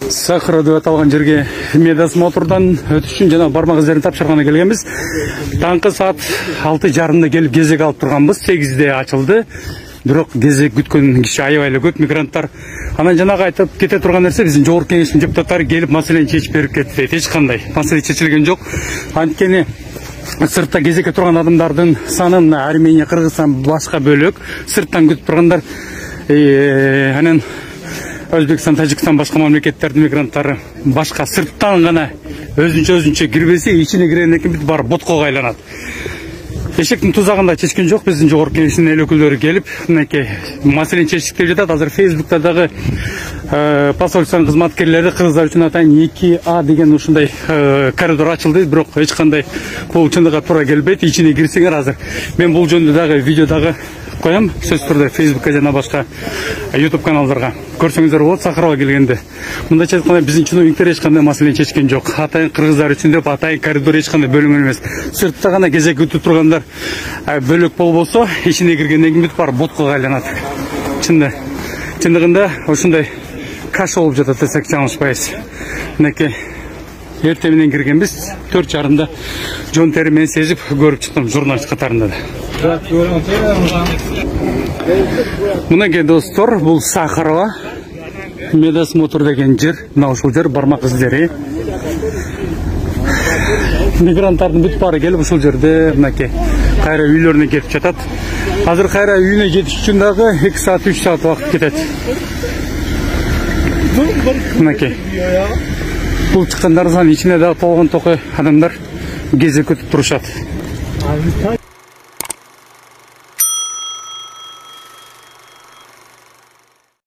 Сахара деп аталған жерге Медас мотордан өтіш үшін жана бармак іздерин тапшырганы келгенбиз. Таңкы саат 6:30 келип кезек алып турганбыз. 8:00 ачылды. Бирок кезек күткөн киши аябай эле көп, мигранттар. Анан жанагы айтып кете турган нерсе биздин жогорку кеңештин депутаттары келип маселени чечип берип кетти. Эч кандай маселе чечилген жок. Анткени сыртта кезекке турган адамдардын санын Армения, Кыргызстан башка бөлөк, сырттан күтүп тургандар анан Өзбекстан, Тажикстан башка мамлекеттердин мигранттары башка сырттан гана өзүнчө кирбесе, ичине киргенден кийин бар боткого айланат. Эшектин тузагында чечкен жок, биздин жогорку кеңештин эл өкүлдөрү келип, мынакей маселени чечтик деп жатат. Азыр Facebook'та дагы посольствонун кызматкерлери кыргыздар үчүн атайын 2А деген ушундай коридор ачылды, бирок эч кандай бул чындыкка туура келбейт. Ичине кирсеңер азыр мен бул жөнүндө дагы видео дагы коем, сөз түрдө Facebook'ка жана башка YouTube каналдарга. Көрсөңүздөр болот, Сахарова келгенде. Мындайча айтканда биздин чиновниктер эч кандай маселени чечкен жок. Атайын кыргыздар үчүн деп атайын коридор эч кандай бөлүнгөн эмес. Сыртта гана кезек күтүп тургандар бөлөк болбосо, ичине киргенден кийин бар боткого айланат. Чындыгында ушундай каша болуп жатат десек жаңылышпайбыз. Мынакей эртең менен киргенбиз, 4:30 жон тери менен сезип көрүп чыктым журналист катарында да. Мынакей достор, бул Сахарова, Медас мотор деген жер, мына ушул жер бармак издери. Мигранттардын бүт баары келип ушул жерде мынакей кайра үйлөрүнө кетип жатат. Азыр кайра үйүнө жетиш үчүн дагы 2 саат 3 саат убакыт кетет. Мынакей бул чыккандардын ичине дагы толгон токой адамдар кезек күтүп турушат.